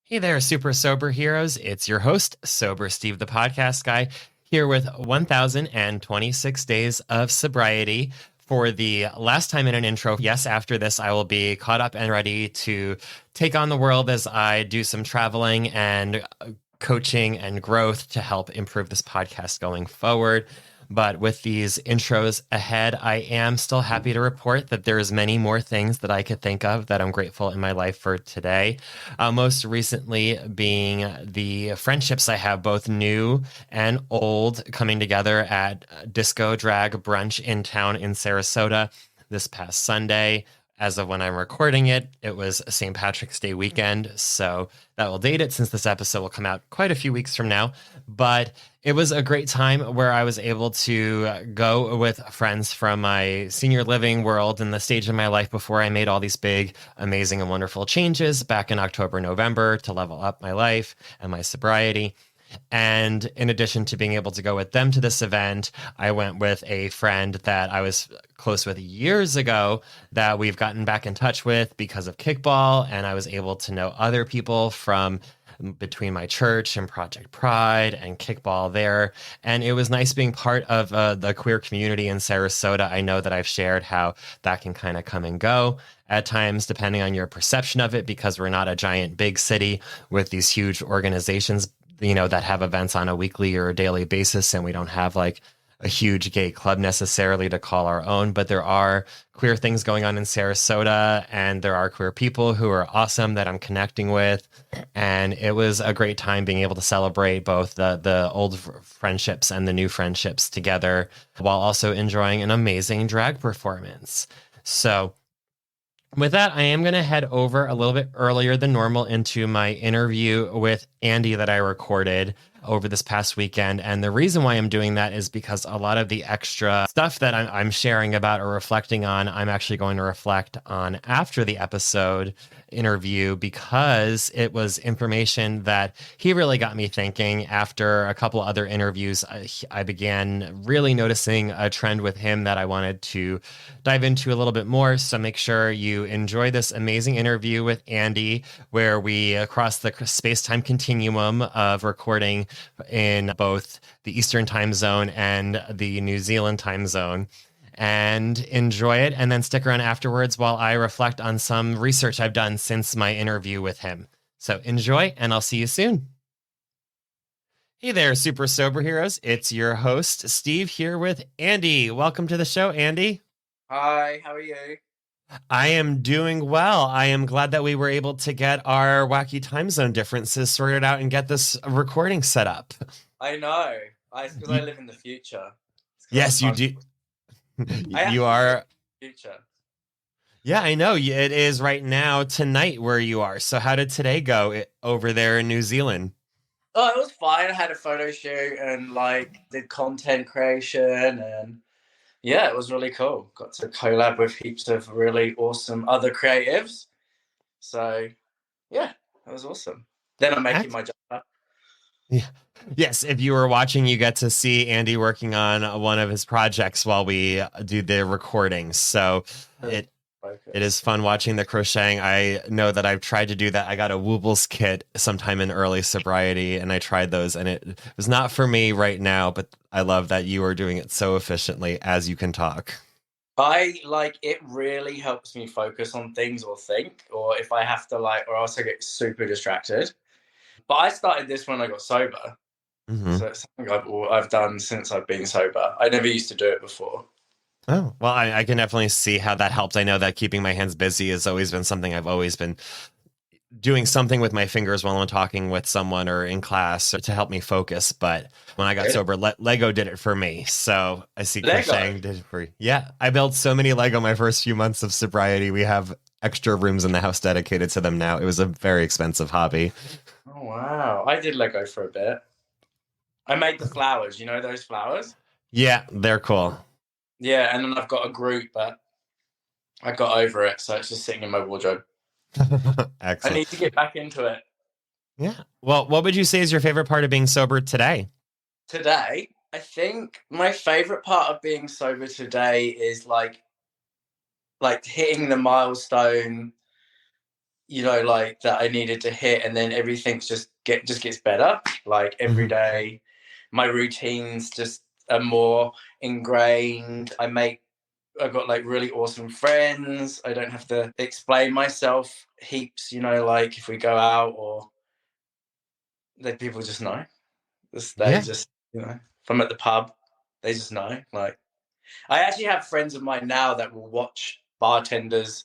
Hey there, super sober heroes. It's your host, Sober Steve, the podcast guy, here with 1026 days of sobriety. For the last time in an intro, yes, after this, I will be caught up and ready to take on the world as I do some traveling and coaching and growth to help improve this podcast going forward. But with these intros ahead, I am still happy to report that there's many more things that I could think of that I'm grateful in my life for today. Most recently being the friendships I have, both new and old, coming together at Disco Drag Brunch in town in Sarasota this past Sunday. As of when I'm recording it, it was St. Patrick's Day weekend, so that will date it since this episode will come out quite a few weeks from now. But it was a great time where I was able to go with friends from my senior living world and the stage of my life before I made all these big, amazing, and wonderful changes back in October, November to level up my life and my sobriety. And in addition to being able to go with them to this event, I went with a friend that I was close with years ago that we've gotten back in touch with because of kickball. And I was able to know other people from between my church and Project Pride and kickball there. And it was nice being part of the queer community in Sarasota. I know that I've shared how that can kind of come and go at times, depending on your perception of it, because we're not a giant big city with these huge organizations that have events on a weekly or a daily basis. And we don't have like a huge gay club necessarily to call our own, but there are queer things going on in Sarasota, and there are queer people who are awesome that I'm connecting with. And it was a great time being able to celebrate both the old friendships and the new friendships together while also enjoying an amazing drag performance. So with that, I am going to head over a little bit earlier than normal into my interview with Andy that I recorded over this past weekend. And the reason why I'm doing that is because a lot of the extra stuff that I'm sharing about or reflecting on, I'm actually going to reflect on after the episode interview, because it was information that he really got me thinking. After a couple other interviews, I began really noticing a trend with him that I wanted to dive into a little bit more. So make sure you enjoy this amazing interview with Andy, where we cross the space-time continuum of recording in both the Eastern time zone and the New Zealand time zone, and enjoy it. And then stick around afterwards while I reflect on some research I've done since my interview with him. So enjoy, and I'll see you soon. Hey there, super sober heroes. It's your host, Steve, here with Andy. Welcome to the show, Andy. Hi, how are you? I am doing well. I am glad that we were able to get our wacky time zone differences sorted out and get this recording set up. I know. It's because I live in the future. It's because Yes, you do. I You actually live are. in the future. Yeah, I know. It is right now tonight where you are. So how did today go over there in New Zealand? Oh, it was fine. I had a photo shoot and did content creation, and yeah, it was really cool. Got to collab with heaps of really awesome other creatives. So yeah, it was awesome. Then I'm making Heck, my job. yeah. Yes, if you were watching, you get to see Andy working on one of his projects while we do the recording. So it it is Focus. fun watching the crocheting. I know that I've tried to do that. I got a Woobles kit sometime in early sobriety, and I tried those, and it was not for me right now, but I love that you are doing it so efficiently as you can talk. I like it really helps me focus on things or think, or if I have to or else I get super distracted. But I started this when I got sober, Hmm. so it's something I've done since I've been sober. I never used to do it before. Oh, well, I can definitely see how that helped. I know that keeping my hands busy has always been something I've always been doing something with my fingers while I'm talking with someone or in class to help me focus. But when I got Really? sober, Lego did it for me. So I see Lego. crocheting did it for you. Yeah, I built so many Lego my first few months of sobriety. We have extra rooms in the house dedicated to them now. It was a very expensive hobby. Oh wow! I did Lego for a bit. I made the flowers. You know those flowers? Yeah, they're cool. Yeah, and then I've got a group, but I got over it, so it's just sitting in my wardrobe. I Excellent. need to get back into it. Yeah. Well, what would you say is your favorite part of being sober today? Today, I think my favorite part of being sober today is like hitting the milestone you know, like that I needed to hit, and then everything just gets better. Like every Mhm. day, my routines just are more ingrained. I got like really awesome friends. I don't have to explain myself heaps, you know, like if we go out or that people just know. They Yeah. just, you know, if I'm at the pub, they just know. Like I actually have friends of mine now that will watch bartenders,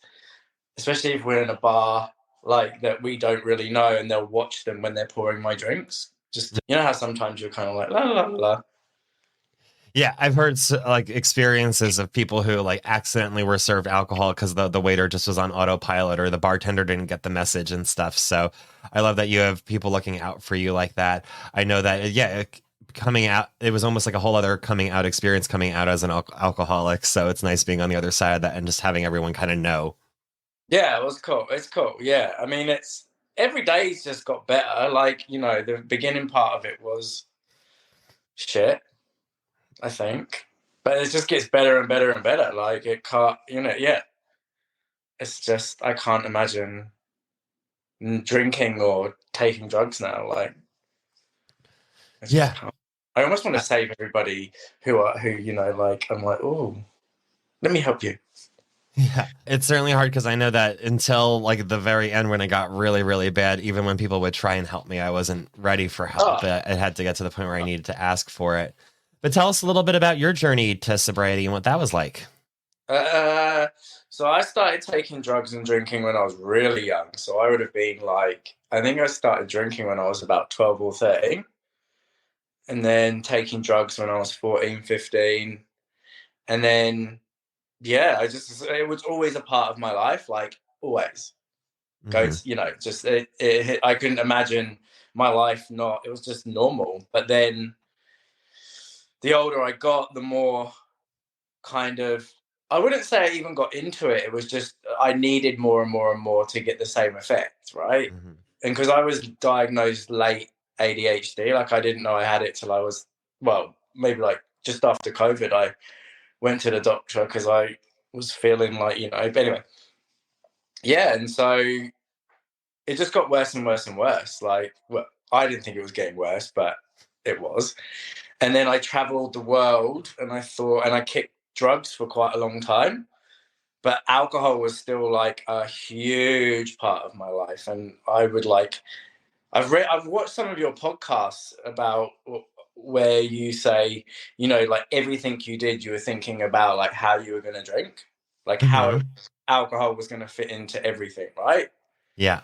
especially if we're in a bar like that we don't really know, and they'll watch them when they're pouring my drinks. Just you know how sometimes you're kind of like la la la la. Yeah, I've heard like experiences of people who like accidentally were served alcohol because the waiter just was on autopilot or the bartender didn't get the message and stuff. So I love that you have people looking out for you like that. I know that, yeah, coming out, it was almost like a whole other coming out experience coming out as an alcoholic. So it's nice being on the other side of that and just having everyone kind of know. Yeah, it was cool. It's cool. Yeah, I mean, it's every day's just got better. Like you know, the beginning part of it was shit, I think, but it just gets better and better and better. Like it can't, you know, yeah. It's just I can't imagine drinking or taking drugs now. Like I just Yeah. can't. I almost want to save everybody who you know like I'm like oh let me help you. Yeah, it's certainly hard because I know that until like the very end when it got really, really bad, even when people would try and help me, I wasn't ready for help. Oh, It had to get to the point where I needed to ask for it. But tell us a little bit about your journey to sobriety and what that was like. uh, so I started taking drugs and drinking when I was really young. So I would have been like I think I started drinking when I was about 12 or 13, and then taking drugs when I was 14, 15, and then yeah, I just it was always a part of my life, like always. Go Hmm. to, you know, just I couldn't imagine my life not. It was just normal. But then the older I got, the more kind of I wouldn't say I even got into it. It was just I needed more and more and more to get the same effect, right? Hmm. And because I was diagnosed late ADHD, like I didn't know I had it till I was well, maybe like just after COVID, I went to the doctor because I was feeling like you know. But anyway, yeah, and so it just got worse and worse and worse. Like, well, I didn't think it was getting worse, but it was. And then I traveled the world and I thought, and I kicked drugs for quite a long time, but alcohol was still like a huge part of my life. And I would like, I've watched some of your podcasts about where you say, you know, like everything you did, you were thinking about like how you were going to drink, like how Hmm. alcohol was going to fit into everything, right? Yeah.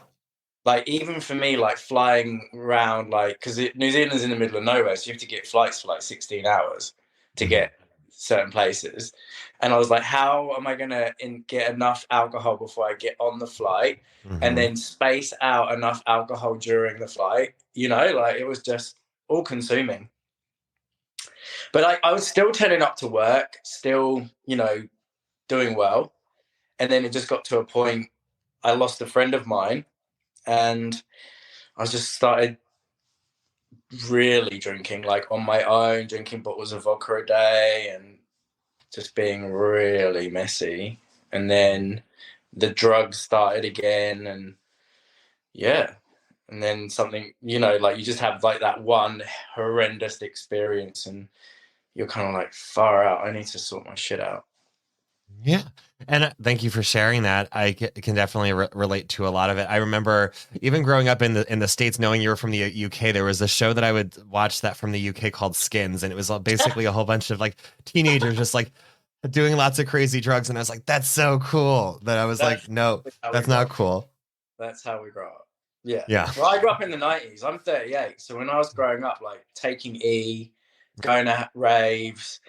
Like even for me, like flying around, like because New Zealand's in the middle of nowhere, so you have to get flights for like 16 hours to Hmm. get certain places. And I was like, how am I gonna get enough alcohol before I get on the flight, and Hmm. then space out enough alcohol during the flight? You know, like it was just all consuming. But I was still turning up to work, still, you know, doing well. And then it just got to a point. I lost a friend of mine, and I just started really drinking like on my own, drinking bottles of vodka a day and just being really messy. And then the drugs started again, and yeah. And then something, you know, like you just have like that one horrendous experience, and you're kind of like, far out, I need to sort my shit out. Yeah. And thank you for sharing that. I can definitely relate to a lot of it. I remember even growing up in the States, knowing you were from the UK, there was a show that I would watch that from the UK called Skins. And it was basically a whole bunch of like teenagers just like doing lots of crazy drugs. And I was like, that's so cool. But I was That's like, no, how we that's grow not up. cool. That's how we grow up. Yeah. Yeah. Well, I grew up in the 90s. I'm 38. So when I was growing up, like taking E, going to raves,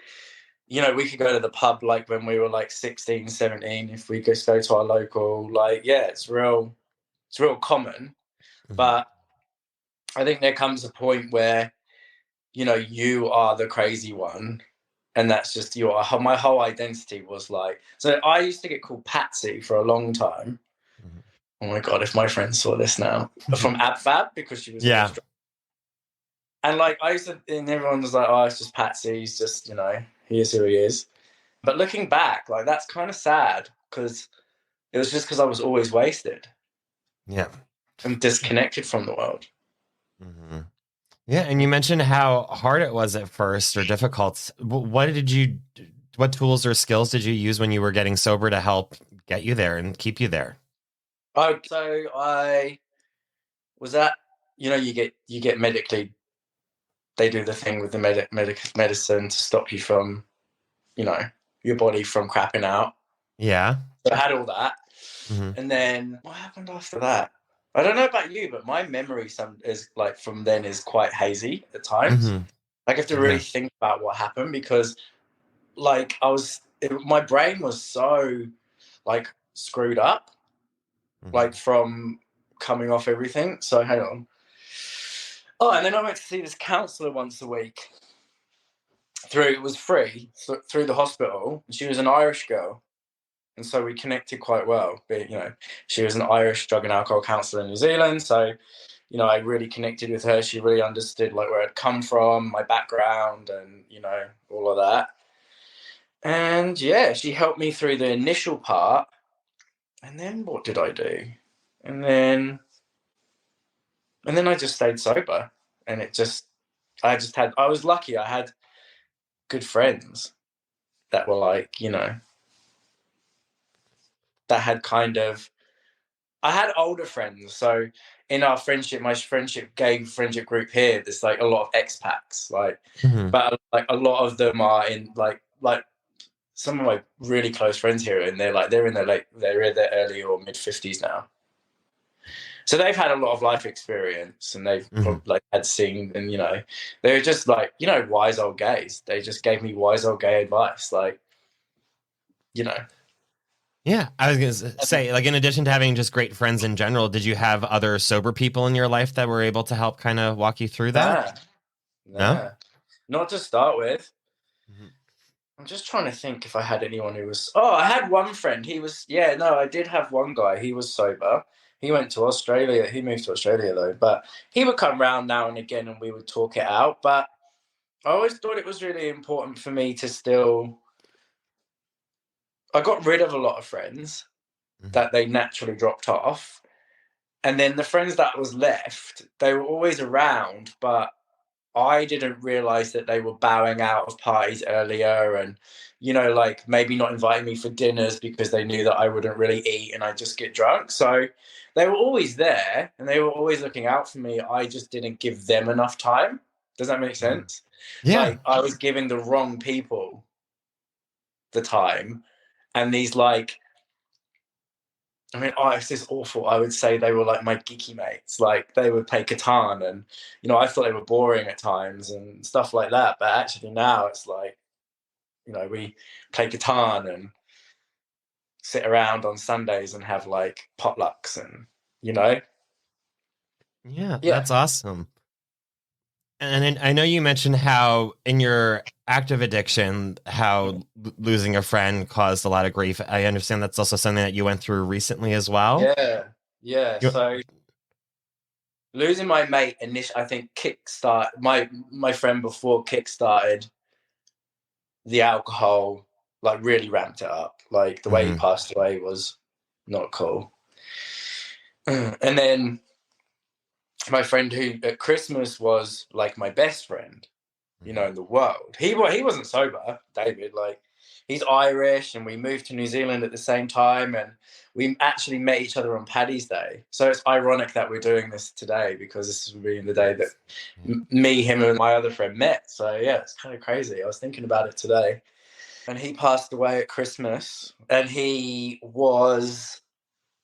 you know, we could go to the pub like when we were like 16, 17. If we just go to our local, like, yeah, it's real common. Mhm. But I think there comes a point where, you know, you are the crazy one. And that's just my whole identity was like, so I used to get called Patsy for a long time. Mhm. Oh my God, if my friends saw this now from AbFab because she was always Yeah. drunk. And like, I used to, and everyone was like, oh, it's just Patsy. He's just, you know, he is who he is. But looking back, like, that's kind of sad because it was just because I was always wasted. Yeah. and disconnected from the world. Hmm. Yeah. And you mentioned how hard it was at first or difficult. What tools or skills did you use when you were getting sober to help get you there and keep you there? Oh, so I was at, you get medically, they do the thing with the medicine to stop you from, you know, your body from crapping out. Yeah. So I had all that. Hmm. And then what happened after that? I don't know about you, but my memory is like from then is quite hazy at times. Hmm. Like I have to really Yeah. think about what happened because like my brain was so like screwed up, Hmm. like from coming off everything. So hang on. Oh, and then I went to see this counselor once a week. It was free through the hospital. And she was an Irish girl, and so we connected quite well. But, she was an Irish drug and alcohol counsellor in New Zealand, so I really connected with her. She really understood like where I'd come from, my background, and all of that. And yeah, she helped me through the initial part. And then what did I do? And then I just stayed sober, and I was lucky. I had good friends that were like, that had kind of, I had older friends. So in our friendship, my gay friendship group here, there's like a lot of expats, like, Hmm. but like a lot of them are in like some of my really close friends here, and they're in their early or mid 50s now. So they've had a lot of life experience, and they've Hmm. probably like had seen, and they're just like wise old gays. They just gave me wise old gay advice, like you know. Yeah. I was going to say, like, in addition to having just great friends in general, did you have other sober people in your life that were able to help kind of walk you through that? Nah, No? nah, not to start with. Mhm. I'm just trying to think if I had anyone who was. Oh, I had one friend. He was. Yeah, no, I did have one guy. He was sober. He went to Australia. He moved to Australia though, but he would come round now and again, and we would talk it out. But I always thought it was really important for me to still. I got rid of a lot of friends Mhm. that they naturally dropped off, and then the friends that was left, they were always around, but I didn't realize that they were bowing out of parties earlier and, like maybe not inviting me for dinners because they knew that I wouldn't really eat and I'd just get drunk. So they were always there and they were always looking out for me. I just didn't give them enough time. Does that make Mhm. sense? Yeah. Like I was giving the wrong people the time. And these like, I mean, oh, it's just awful. I would say they were like my geeky mates. Like they would play Catan, and I thought they were boring at times and stuff like that. But actually, now it's like we play Catan and sit around on Sundays and have like potlucks, and you know, Yeah. yeah, That's awesome. And then I know you mentioned how in your active addiction, how losing a friend caused a lot of grief. I understand that's also something that you went through recently as well. yeah, yeah. You, So losing my mate initially, I think kickstart my friend before kickstarted the alcohol, like really ramped it up. Like the way he Mhm. passed away was not cool. And then my friend who at Christmas was like my best friend, Mhm. in the world. He wasn't sober, David. Like he's Irish, and we moved to New Zealand at the same time, and we actually met each other on Paddy's Day. So it's ironic that we're doing this today because this is being the day that Yeah. me, him, and my other friend met. So yeah, it's kind of crazy. I was thinking about it today, and he passed away at Christmas, and he was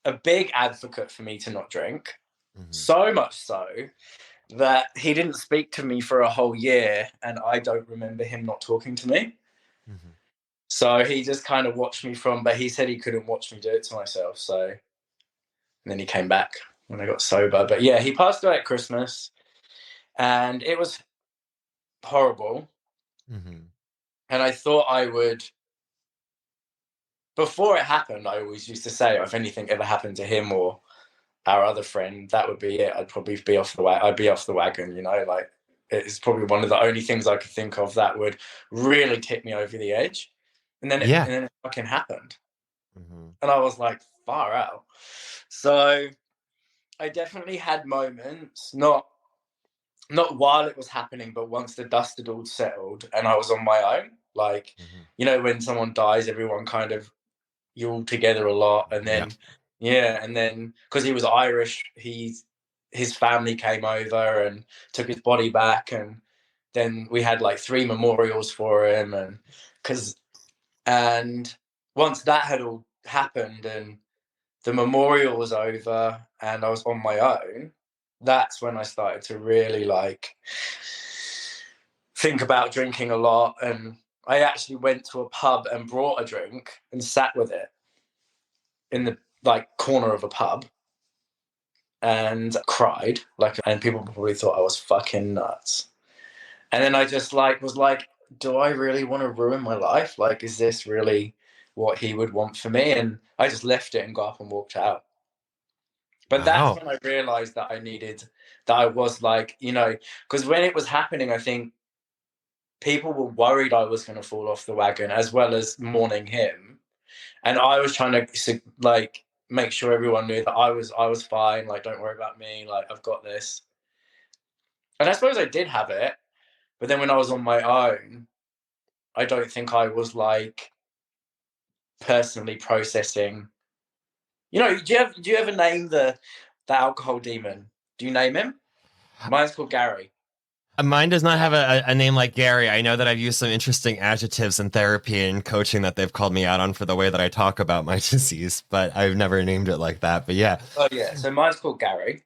a big advocate for me to not drink. Mhm. So much so that he didn't speak to me for a whole year, and I don't remember him not talking to me. Mhm. So he just kind of watched me but he said he couldn't watch me do it to myself. So, and then he came back when I got sober. But yeah, he passed away at Christmas, and it was horrible. Mhm. And I thought I would, before it happened, I always used to say, if anything ever happened to him or our other friend, that would be it. I'd probably be off the I'd be off the wagon, like it's probably one of the only things I could think of that would really tip me over the edge. Yeah. And then it fucking happened. Mhm. And I was like, far out. So I definitely had moments, not while it was happening, but once the dust had all settled and I was on my own. Like, Mhm. when someone dies, everyone kind of, you're all together a lot, and Yeah. then and then because he was Irish, his family came over and took his body back, and then we had like 3 memorials for him, and once that had all happened and the memorial was over and I was on my own, that's when I started to really like think about drinking a lot. And I actually went to a pub and brought a drink and sat with it in the like corner of a pub and cried and people probably thought I was fucking nuts. And then I just like was like, do I really want to ruin my life? Like, is this really what he would want for me? And I just left it and got up and walked out. But that's Wow. when I realized that I was like, because when it was happening, I think people were worried I was going to fall off the wagon as well as mourning him. And I was trying to like make sure everyone knew that I was fine. Like, don't worry about me. Like, I've got this. And I suppose I did have it. But then when I was on my own, I don't think I was like personally processing. Do you ever name the alcohol demon? Do you name him? Mine's called Gary. Mine does not have a name like Gary. I know that I've used some interesting adjectives in therapy and coaching that they've called me out on for the way that I talk about my disease, but I've never named it like that. But yeah. Oh yeah, so mine's called Gary,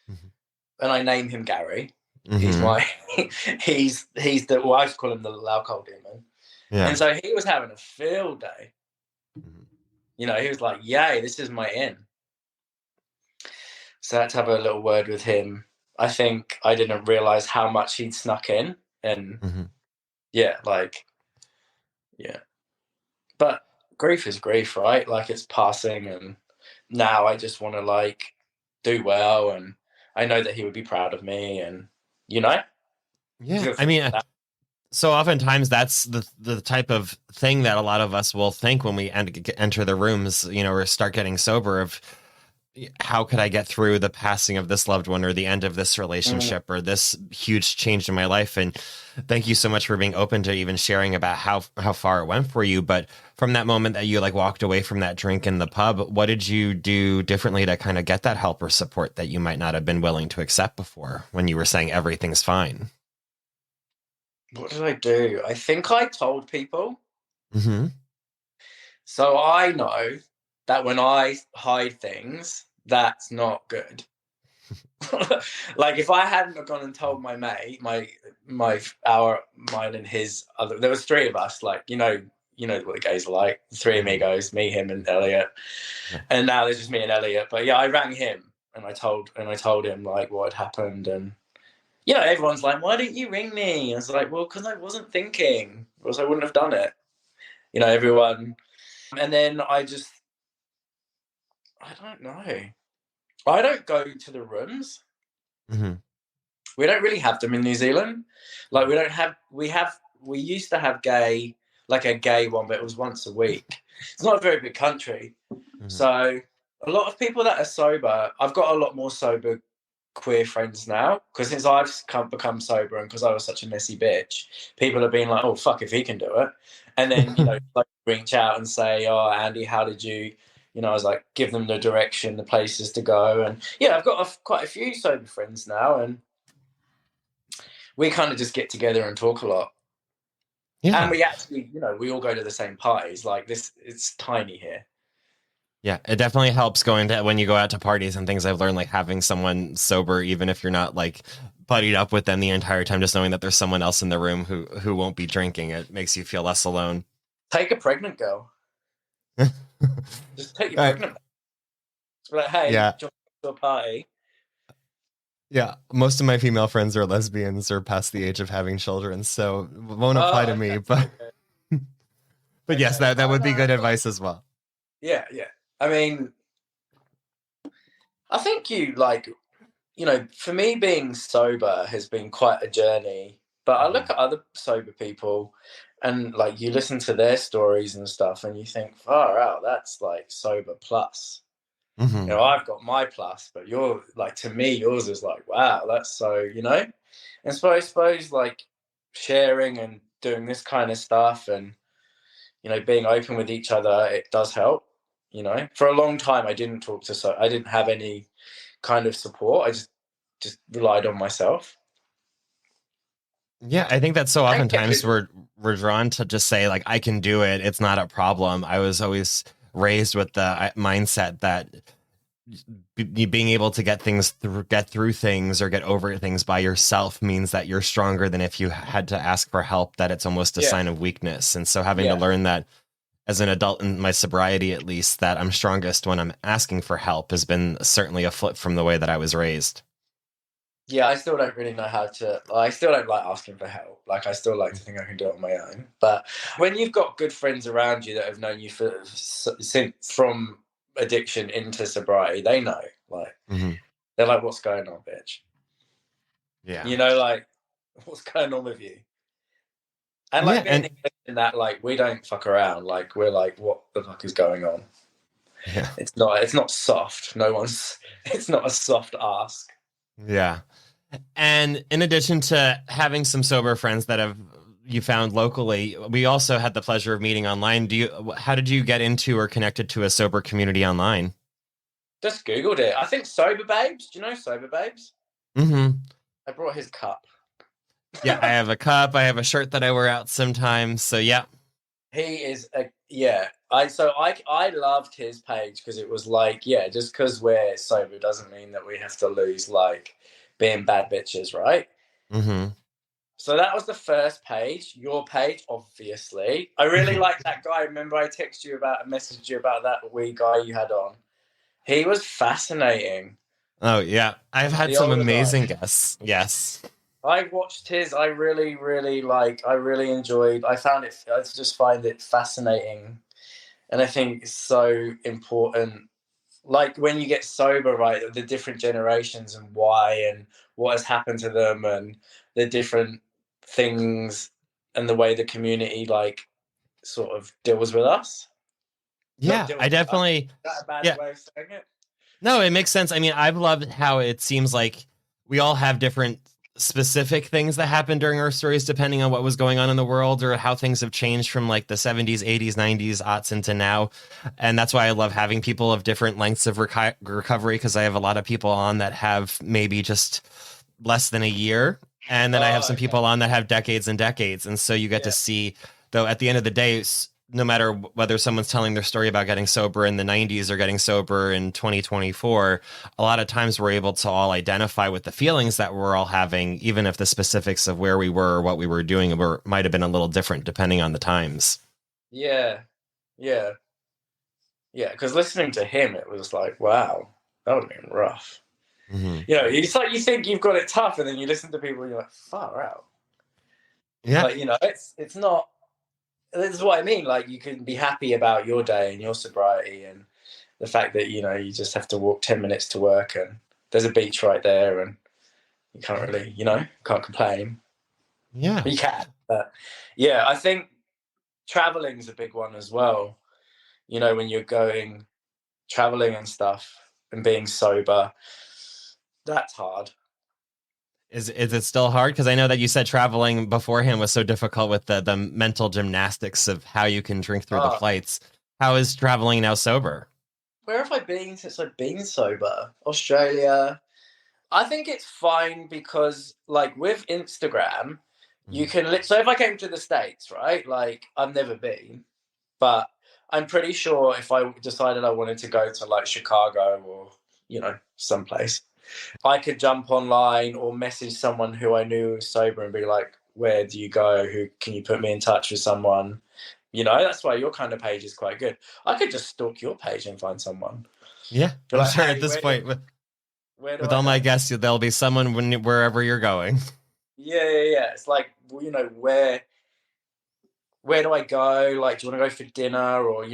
Mhm. and I name him Gary. He's Mhm. my he's the well, I used to call him the alcohol demon, Yeah. and so he was having a field day. Mhm. He was like, "Yay, this is my in." So I had to have a little word with him. I think I didn't realize how much he'd snuck in, and Mhm. yeah, like yeah. But grief is grief, right? Like, it's passing, and now I just want to like do well, and I know that he would be proud of me, and you know, Yeah. good I for mean, that. so oftentimes that's the type of thing that a lot of us will think when we enter the rooms, or start getting sober of how could I get through the passing of this loved one or the end of this Mm. relationship or this huge change in my life. And thank you so much for being open to even sharing about how far it went for you. But from that moment that you like walked away from that drink in the pub, what did you do differently to kind of get that help or support that you might not have been willing to accept before when you were saying everything's fine? What did I do? I think I told people. Mm-hmm. So I know that when I hide things, that's not good. Like, if I hadn't have gone and told my mate, mine and his other, there was 3 of us. Like, what the gays are like. 3 Mm-hmm. amigos, me, him, and Elliot. Yeah. And now there's just me and Elliot. But yeah, I rang him and I told him like what had happened, and everyone's like, "Why didn't you ring me?" I was like, "Well, because I wasn't thinking, or else I wouldn't have done it." Everyone. And then I don't know. I don't go to the rooms. Mm-hmm. We don't really have them in New Zealand. Like, we don't have. We used to have like a gay one, but it was once a week. It's not a very big country, Mm-hmm. so a lot of people that are sober. I've got a lot more sober queer friends now, because since I've become sober and because I was such a messy bitch, people have been like, "Oh fuck, if he can do it," and then like reach out and say, "Oh, Andy, how did you?" I was like, give them the direction, the places to go, and yeah, I've got quite a few sober friends now, and we kind of just get together and talk a lot. And Yeah. we actually, we all go to the same parties. Like, this, it's tiny here. Yeah, it definitely helps going to when you go out to parties and things. I've learned like having someone sober, even if you're not like buddied up with them the entire time, just knowing that there's someone else in the room who won't be drinking, it makes you feel less alone. Take a pregnant girl. Just take your Uh, pregnant. Just be like, hey, yeah, join to a party. yeah. Most of my female friends are lesbians or past the age of having children, so it won't apply to Oh, me. okay, But okay, but yes, okay. that Oh, would no, be good I've got. advice as well. Yeah, yeah. I mean, I think for me, being sober has been quite a journey. But I Hmm. look at other sober people, and like, listen to their stories and stuff, and you think, far out, that's like sober plus. Hmm. I've got my plus, but you're like, to me, yours is like, wow, that's so, And so I suppose like sharing and doing this kind of stuff and, being open with each other, it does help. For a long time, I didn't I didn't have any kind of support. I just relied on myself. Yeah, I think that so I get oftentimes busy. we're drawn to just say like I can do it. It's not a problem. I was always raised with the mindset that being able to get through things or get over things by yourself means that you're stronger than if you had to ask for help, that it's almost a Yeah, sign of weakness. And so having to yeah, learn that as an adult in my sobriety, at least, that I'm strongest when I'm asking for help has been certainly a flip from the way that I was raised. yeah. I still don't really know how to. I still don't like asking for help. Like, I still like to think I can do it on my own. But when you've got good friends around you that have known you since from addiction into sobriety, they know. Like, Hmm. they're like, "What's going on, bitch?" Yeah. Like, "What's going on with you?" And Yeah. like being And in that, like, we don't fuck around. Like, we're like, "What the fuck is going on?" yeah. It's not soft. No one's. It's not a soft ask. Yeah. And in addition to having some sober friends that have you found locally, we also had the pleasure of meeting online. How did you get into or connected to a sober community online? Just googled it. I think Sober Babes. Do you know Sober Babes? Hmm. I brought his cup. Yeah, I have a cup. I have a shirt that I wear out sometimes. So yeah. He is a yeah. I loved his page because it was like, yeah, just because we're sober doesn't mean that we have to lose like being bad bitches, right? Hmm. So that was the first page, your page, obviously. I really Hmm. like that guy. Remember, I messaged you about that wee guy you had on. He was fascinating. Oh yeah, I've had The some older guy. amazing guests. Yes. I watched his. I really, really like. I really enjoyed. I found it. I just find it fascinating, and I think it's so important. Like when you get sober, right? The different generations and why and what has happened to them and the different things and the way the community like sort of deals with us. Not Yeah, I deals with us. definitely. Is that a bad Yeah. way of saying it? No, it makes sense. I mean, I've loved how it seems like we all have different specific things that happen during our stories, depending on what was going on in the world or how things have changed from like the 70s, 80s, 90s, aughts into now. And that's why I love having people of different lengths of recovery, because I have a lot of people on that have maybe just less than a year. And then I have Oh, some okay. people on that have decades and decades. And so you get to Yeah. see, though, at the end of the day, no matter whether someone's telling their story about getting sober in the 90s or getting sober in 2024, a lot of times we're able to all identify with the feelings that we're all having, even if the specifics of where we were or what we were doing might have been a little different depending on the times. Yeah. Yeah. Yeah. Because listening to him, it was like, wow, that would have been rough. Hmm. It's like you think you've got it tough, and then you listen to people, and you're like, far out. Yeah. Like, it's not. This is what I mean. Like, you can be happy about your day and your sobriety, and the fact that you just have to walk 10 minutes to work, and there's a beach right there, and you can't really, can't complain. Yeah. You can, but yeah, I think traveling is a big one as well. When you're going traveling and stuff and being sober, that's hard. Is it still hard? Because I know that you said traveling beforehand was so difficult with the mental gymnastics of how you can drink through the Oh, flights. How is traveling now sober? where have I been since I've been sober? Australia. I think it's fine because, like, with Instagram, you Mhm. can. So if I came to the States, right? Like, I've never been, but I'm pretty sure if I decided I wanted to go to like Chicago or someplace, I could jump online or message someone who I knew was sober and be like, "Where do you go? Who can you put me in touch with someone?" That's why your kind of page is quite good. I could just stalk your page and find someone. Yeah, Be I'm like, sure at "Hey, this point where do with I all go?" my guests, there'll be someone wherever you're going. Yeah, yeah, yeah. It's like, well, where do I go? Like, do you want to go for dinner or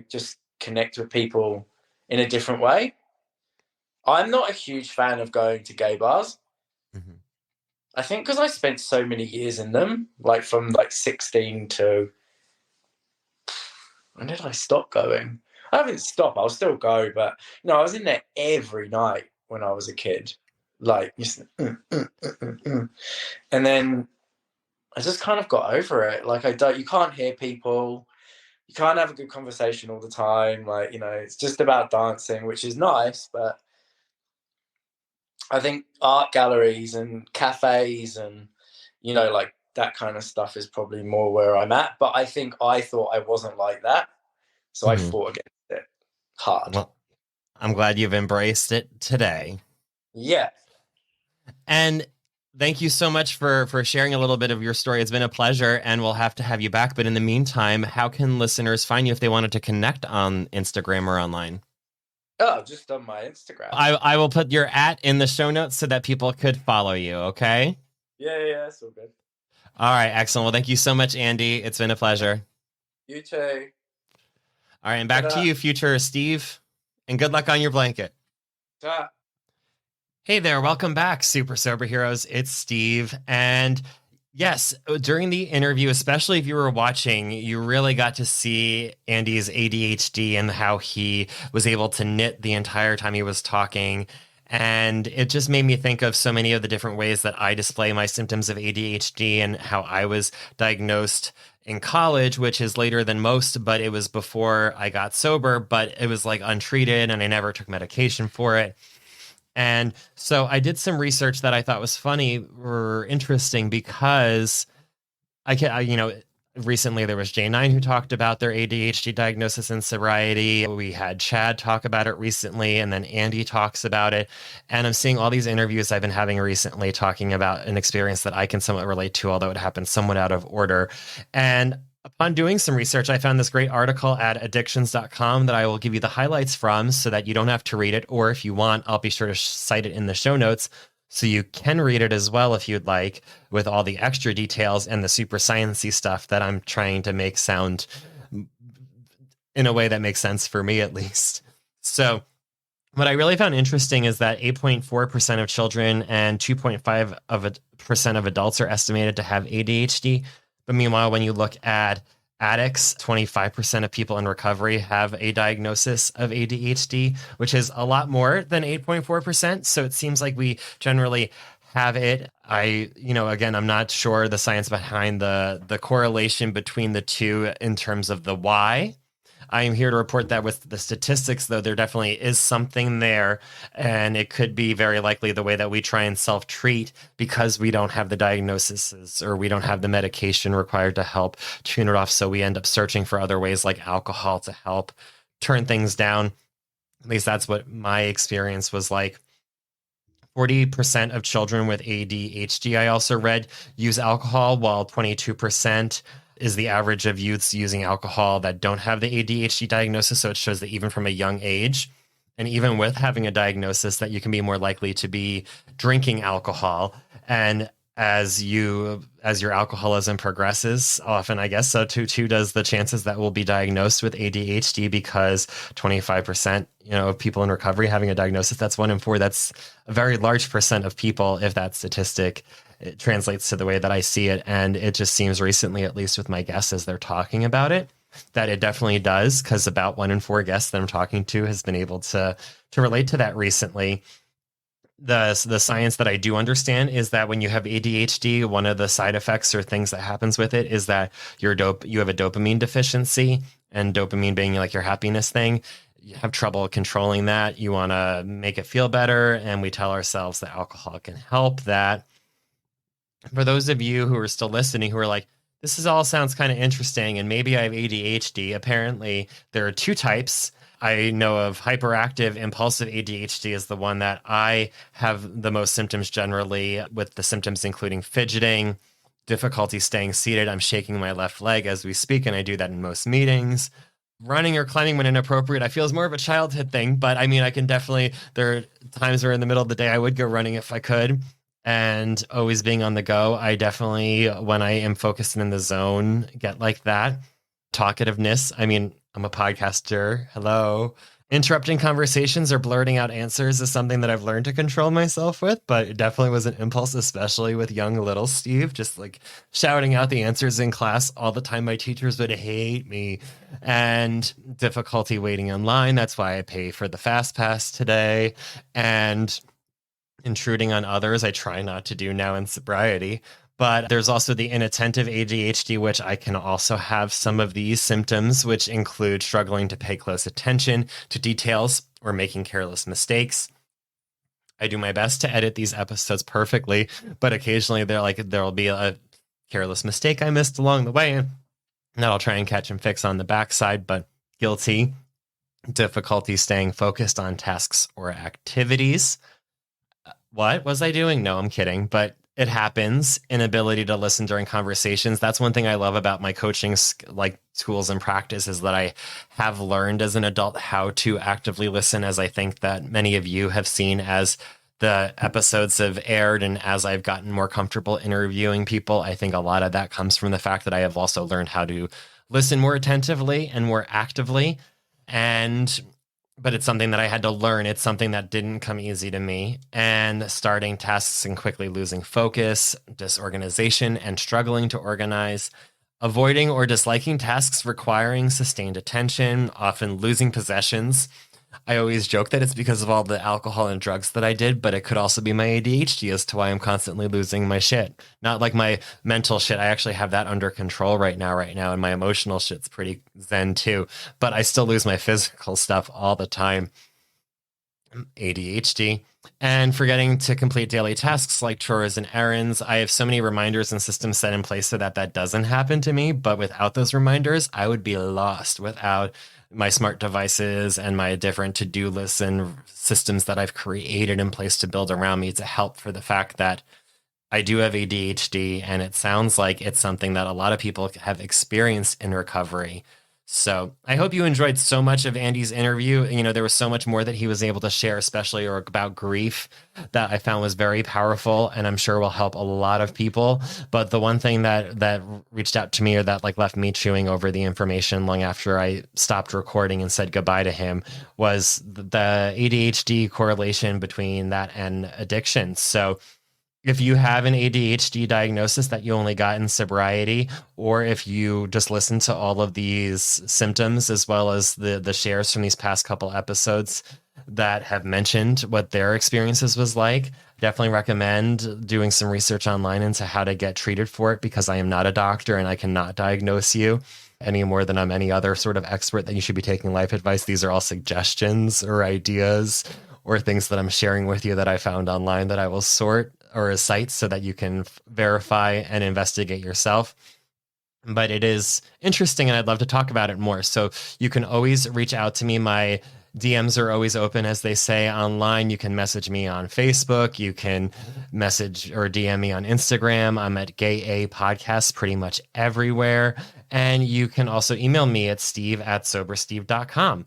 just connect with people in a different way? I'm not a huge fan of going to gay bars. Mhm. I think because I spent so many years in them, like from like 16 to when did I stop going? I haven't stopped. I'll still go, but I was in there every night when I was a kid, like just, and then I just kind of got over it. Like you can't hear people, you can't have a good conversation all the time. Like it's just about dancing, which is nice, but I think art galleries and cafes and like that kind of stuff is probably more where I'm at. But I think I thought I wasn't like that, so I fought against it hard. Well, I'm glad you've embraced it today. Yeah. And thank you so much for sharing a little bit of your story. It's been a pleasure, and we'll have to have you back. But in the meantime, how can listeners find you if they wanted to connect on Instagram or online? Oh, just on my Instagram. I will put your @ in the show notes so that people could follow you, okay? Yeah, that's all good. All right, excellent. Well, thank you so much, Andy. It's been a pleasure. You too. All right, and back to you, future Steve, and good luck on your blanket. Ta. Hey there, welcome back, Super Sober Heroes. It's Steve, and yes, during the interview, especially if you were watching, you really got to see Andy's ADHD and how he was able to knit the entire time he was talking. And it just made me think of so many of the different ways that I display my symptoms of ADHD and how I was diagnosed in college, which is later than most, but it was before I got sober, but it was like untreated and I never took medication for it. And so I did some research that I thought was funny or interesting because recently there was J9 who talked about their ADHD diagnosis and sobriety. We had Chad talk about it recently, and then Andy talks about it. And I'm seeing all these interviews I've been having recently talking about an experience that I can somewhat relate to, although it happened somewhat out of order. And upon doing some research, I found this great article at addictions.com that I will give you the highlights from so that you don't have to read it. Or if you want, I'll be sure to cite it in the show notes so you can read it as well if you'd like, with all the extra details and the super sciencey stuff that I'm trying to make sound in a way that makes sense for me, at least. So what I really found interesting is that 8.4% of children and 2.5% of adults are estimated to have ADHD. But meanwhile, when you look at addicts, 25% of people in recovery have a diagnosis of ADHD, which is a lot more than 8.4%. So it seems like we generally have it. Again, I'm not sure the science behind the correlation between the two in terms of the why. I am here to report that with the statistics, though, there definitely is something there, and it could be very likely the way that we try and self-treat because we don't have the diagnoses or we don't have the medication required to help tune it off. So we end up searching for other ways like alcohol to help turn things down. At least that's what my experience was like. 40% of children with ADHD, I also read, use alcohol, while 22% is the average of youths using alcohol that don't have the ADHD diagnosis. So it shows that even from a young age, and even with having a diagnosis, that you can be more likely to be drinking alcohol. And as your alcoholism progresses, often, I guess, so too does the chances that we'll be diagnosed with ADHD, because 25%, of people in recovery having a diagnosis, that's 1 in 4. That's a very large percent of people, if that statistic it translates to the way that I see it. And it just seems recently, at least with my guests as they're talking about it, that it definitely does, because about 1 in 4 guests that I'm talking to has been able to relate to that recently. The science that I do understand is that when you have ADHD, one of the side effects or things that happens with it is that you have a dopamine deficiency, and dopamine being like your happiness thing. You have trouble controlling that. You want to make it feel better, and we tell ourselves that alcohol can help that. For those of you who are still listening, who are like, this all sounds kind of interesting, and maybe I have ADHD. Apparently, there are 2 types. I know of hyperactive impulsive ADHD is the one that I have the most symptoms generally, with the symptoms including fidgeting, difficulty staying seated. I'm shaking my left leg as we speak, and I do that in most meetings. Running or climbing when inappropriate, I feel is more of a childhood thing, but I mean, I can definitely, there are times where in the middle of the day I would go running if I could. And always being on the go, I definitely, when I am focused and in the zone, get like that. Talkativeness, I mean, I'm a podcaster. Hello. Interrupting conversations or blurting out answers is something that I've learned to control myself with, but it definitely was an impulse, especially with young little Steve, just like shouting out the answers in class all the time. My teachers would hate me, and difficulty waiting in line. That's why I pay for the fast pass today. And intruding on others, I try not to do now in sobriety. But there's also the inattentive ADHD, which I can also have some of these symptoms, which include struggling to pay close attention to details or making careless mistakes. I do my best to edit these episodes perfectly, but occasionally there'll be a careless mistake I missed along the way, and that I'll try and catch and fix on the backside, but guilty. Difficulty staying focused on tasks or activities. What was I doing? No, I'm kidding. But it happens. Inability to listen during conversations. That's one thing I love about my coaching like tools and practice is that I have learned as an adult how to actively listen, as I think that many of you have seen as the episodes have aired and as I've gotten more comfortable interviewing people. I think a lot of that comes from the fact that I have also learned how to listen more attentively and more actively. But it's something that I had to learn. It's something that didn't come easy to me. And starting tasks and quickly losing focus, disorganization, and struggling to organize, avoiding or disliking tasks requiring sustained attention, often losing possessions. I always joke that it's because of all the alcohol and drugs that I did, but it could also be my ADHD as to why I'm constantly losing my shit. Not like my mental shit. I actually have that under control right now, and my emotional shit's pretty zen too. But I still lose my physical stuff all the time. ADHD. And forgetting to complete daily tasks like chores and errands. I have so many reminders and systems set in place so that doesn't happen to me. But without those reminders, I would be lost without my smart devices and my different to-do lists and systems that I've created in place to build around me to help for the fact that I do have ADHD, and it sounds like it's something that a lot of people have experienced in recovery. So I hope you enjoyed so much of Andy's interview. You know, there was so much more that he was able to share, especially or about grief, that I found was very powerful and I'm sure will help a lot of people. But the one thing that reached out to me, or that like left me chewing over the information long after I stopped recording and said goodbye to him, was the ADHD correlation between that and addiction. So if you have an ADHD diagnosis that you only got in sobriety, or if you just listen to all of these symptoms as well as the shares from these past couple episodes that have mentioned what their experiences was like, definitely recommend doing some research online into how to get treated for it, because I am not a doctor and I cannot diagnose you any more than I'm any other sort of expert that you should be taking life advice. These are all suggestions or ideas or things that I'm sharing with you that I found online that I will sort or cite so that you can verify and investigate yourself. But it is interesting and I'd love to talk about it more. So you can always reach out to me. My DMs are always open, as they say online. You can message me on Facebook. You can message or DM me on Instagram. I'm at Gay A Podcast pretty much everywhere. And you can also email me at steve@sobersteve.com.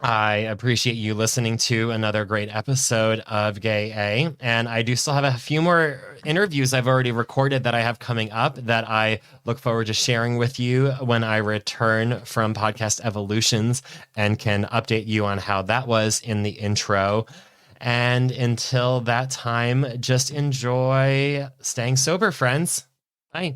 I appreciate you listening to another great episode of Gay A. And I do still have a few more interviews I've already recorded that I have coming up that I look forward to sharing with you when I return from Podcast Evolutions, and can update you on how that was in the intro. And until that time, just enjoy staying sober, friends. Bye.